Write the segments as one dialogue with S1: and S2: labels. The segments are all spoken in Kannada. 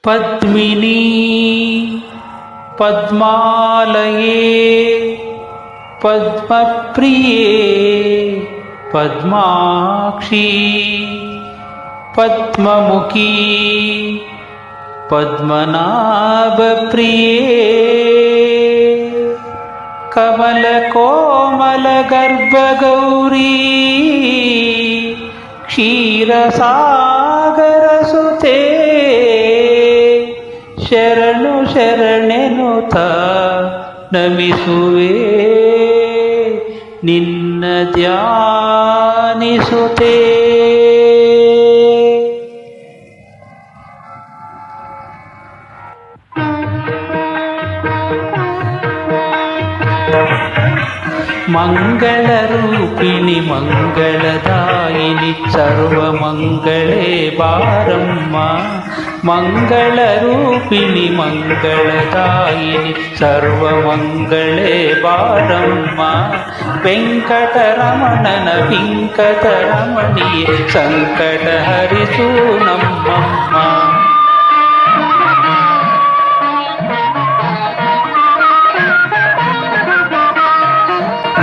S1: ಪದ್ಮಿನಿ ಪದ್ಮಾಲಯೇ ಪದ್ಮಪ್ರಿಯೇ ಪದ್ಮಾಕ್ಷಿ ಪದ್ಮಮುಖಿ ಪದ್ಮನಾಭಪ್ರಿಯೇ ಕಮಲಕೋಮಲಗರ್ಭಗೌರೀ ಕ್ಷೀರಸಾಗರಸುತೆ ಶರಣು ಶರಣೆನುತ ನಮಿಸುವೆ ನಿನ್ನ ಧ್ಯಾನಿಸುತ್ತೇ. ಮಂಗಳರೂಪಿಣಿ ಮಂಗಳದಾಯಿನಿ ಸರ್ವಮಂಗಳೇ ಬಾರಮ್ಮ. ಮಂಗಳರೂಪಿಣಿ ಮಂಗಳದಾಯಿನಿ ಸರ್ವಮಂಗಳೇ ಬಾರಮ್ಮ. ವೆಂಕಟರಮಣನ ಪಿಂಕಟರಮಣಿಯೇ ಸಂಕಟ ಹರಿಸು ನಮ್ಮಮ್ಮ.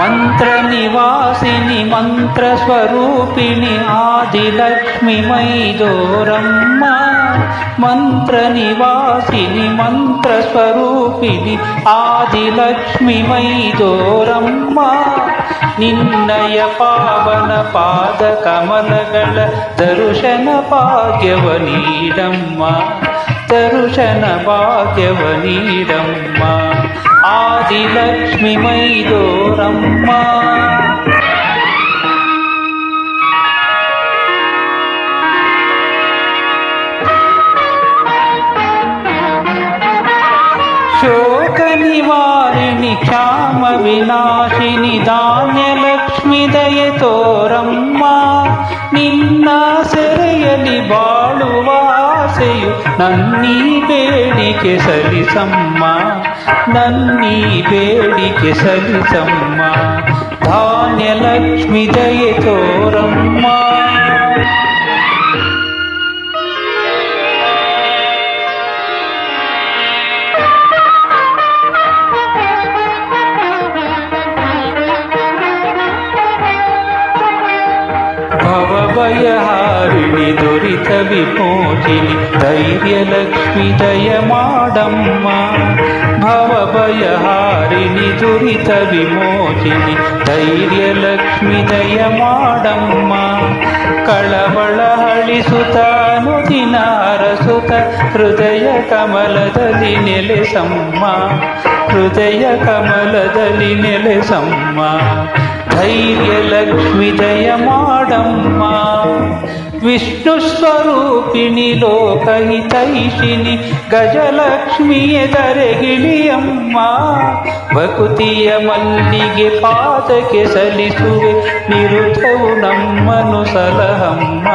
S1: ಮಂತ್ರ ನಿವಾಸಿನಿ ಮಂತ್ರ ಸ್ವರೂಪಿಣಿ ಆದಿಲಕ್ಷ್ಮಿ ಮೈದೋರಮ್ಮ. ಮಂತ್ರ ನಿವಾಸಿನಿ ಮಂತ್ರ ಸ್ವರೂಪಿಣಿ ಆದಿಲಕ್ಷ್ಮಿ ಮೈದೋರಮ್ಮ. ನಿನ್ನಯ ಪಾವನ ಪಾದ ಕಮಲಗಳ ದರ್ಶನ ಭಾಗ್ಯವ ನೀಡಮ್ಮ. ದರ್ಶನ ಭಾಗ್ಯವ ನೀಡಮ್ಮ. ಆದಿಲಕ್ಷ್ಮಿ ಮೈದೋರಮ್ಮ. ಶೋಕ ನಿವಾರಿಣಿ ಕ್ಷಾಮ ವಿನಾಶಿನಿ ಧಾನ್ಯಲಕ್ಷ್ಮಿ ದಯೆ ತೋರಮ್ಮ. ನಿನ್ನ ಸೆರೆಯಲ್ಲಿ ಬಾಳುವ ಆಸೆಯು ನನ್ನೀ ಬೇಡಿಕೆ ಸಲ್ಲಿಸಮ್ಮ. ನನ್ನೀ ಬೇಡಿಕೆ ಸಲ್ಲಿಸಮ್ಮ. ಧಾನ್ಯಲಕ್ಷ್ಮಿ ದಯೆ ತೋರಮ್ಮ. ಭವಭಯಹಾರಿಣಿ ದುರಿತ ವಿಮೋಚಿನಿ ಧೈರ್ಯಲಕ್ಷ್ಮಿ ದಯ ಮಾಡಮ್ಮ. ಭವಭಯಹಾರಿಣಿ ದುರಿತ ವಿಮೋಚಿನಿ ಧೈರ್ಯಲಕ್ಷ್ಮಿ ದಯ ಮಾಡಮ್ಮ. ಕಳವಳ ಹಳಿಸುತ್ತ ಅನುದಿನ ಹರಸುತ್ತ ಹೃದಯ ಕಮಲದಲ್ಲಿ ನೆಲೆಸಮ್ಮ. ಹೃದಯ ಕಮಲದಲ್ಲಿ ನೆಲೆಸಮ್ಮ. ಧೈರ್ಯಲಕ್ಷ್ಮಿ ದಯ ಮಾಡಮ್ಮ. ವಿಷ್ಣು ಸ್ವರೂಪಿಣಿ ಲೋಕಹಿತೈಷಿಣಿ ಗಜಲಕ್ಷ್ಮಿಯ ಧರೆಗಿಳಿಯಮ್ಮ. ಭಕುತಿಯ ಮಲ್ಲಿಗೆ ಪಾದಕ್ಕೆ ಸಲ್ಲಿಸುವೆ ನಿರುತವು ನಮ್ಮನು ಸಲಹಮ್ಮ.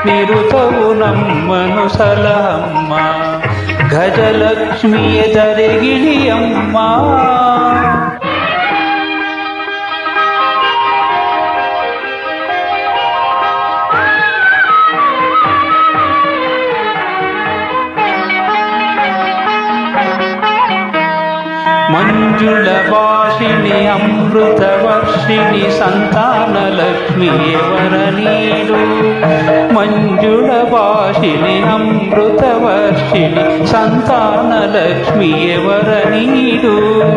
S1: ನಿರುತವು ನಮ್ಮನು ಸಲಹಮ್ಮ. ಗಜಲಕ್ಷ್ಮಿಯ ಧರೆಗಿಳಿಯಮ್ಮ. ಮಂಜುಳ ಭಾಷಿಣಿ ಅಮೃತ ವರ್ಷಿಣಿ ಸಂತಾನ ಲಕ್ಷ್ಮಿಯೇ ವರ ನೀಡು. ಮಂಜುಳ ಭಾಷಿಣಿ ಅಮೃತ ವರ್ಷಿಣಿ ಸಂತಾನ ಲಕ್ಷ್ಮಿಯೇ ವರ ನೀಡು.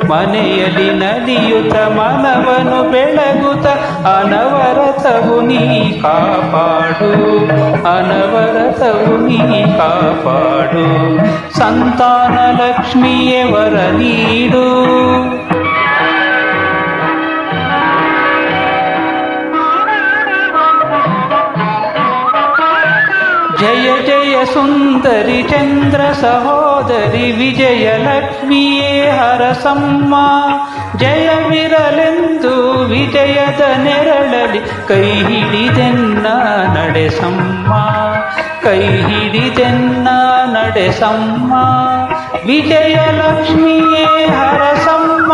S1: ಮನೆಯಲ್ಲಿ ನಲಿಯುತ್ತ ಮನವನ್ನು ಬೆಳಗುತ್ತ ಅನವರತವು ನೀ ಕಾಪಾಡು. ಅನವರತವು ನೀ ಕಾಪಾಡು. ಸಂತಾನ ಲಕ್ಷ್ಮಿಯೇ ವರ ನೀಡು. ಜಯ ಜಯ ಸುಂದರಿ ಚಂದ್ರ ಸಹೋದರಿ ವಿಜಯಲಕ್ಷ್ಮಿಯೇ ಹರಸಮ್ಮ. ಜಯವಿರಲೆಂದು ವಿಜಯದ ನೆರಳಲಿ ಕೈ ಹಿಡಿದೆನ್ನ ನಡೆಸಮ್ಮ. ಕೈ ಹಿಡಿದೆನ್ನ ನಡೆಸಮ್ಮ. ವಿಜಯಲಕ್ಷ್ಮಿಯೇ ಹರಸಮ್ಮ.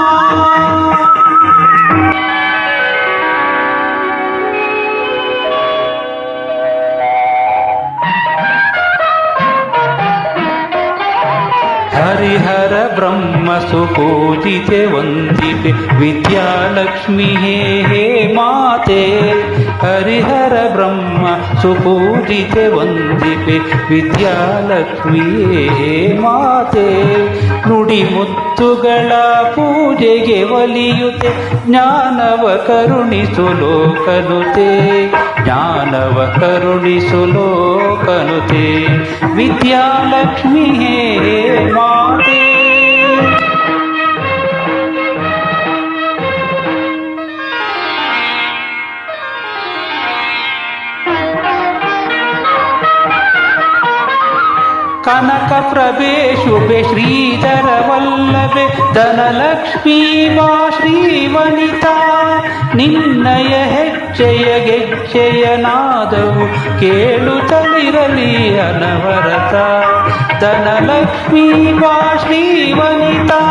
S1: ಬ್ರಹ್ಮ ಸುಪೂಜಿತೆ ವಂದಿಪೆ ವಿದ್ಯಾಲಕ್ಷ್ಮಿ ಹೇ ಮಾತೆ ಹರಿಹರ ಬ್ರಹ್ಮ ಸುಪೂಜಿತೆ ವಂದಿಪೆ ವಿದ್ಯಾಲಕ್ಷ್ಮಿ ಹೇ ಮಾತೆ ನುಡಿ ಮುತ್ತುಗಳ ಪೂಜೆಗೆ ಒಲಿಯುತ್ತೆ ಜ್ಞಾನವ ಕರುಣಿಸು ಲೋಕನುತೆ ಜ್ಞಾನವ ಕರುಣಿಸು ಲೋಕನುತೆ ವಿದ್ಯಾಲಕ್ಷ್ಮಿ ಹೇ ಮಾತೆ ಕನಕ ಪ್ರಭೆ ಶುಭೆ ಶ್ರೀಧರ ವಲ್ಲಭೆ ಧನಲಕ್ಷ್ಮೀ ವಾ ಶ್ರೀವನಿತಾ ನಿನ್ನಯ ಹೆಜ್ಜೆಯ ಗೆಜ್ಜೆಯ ನಾದವು ಕೇಳುತ್ತಲಿರಲಿ ಅನವರತ ಧನಲಕ್ಷ್ಮೀ ವಾ ಶ್ರೀವನಿತಾ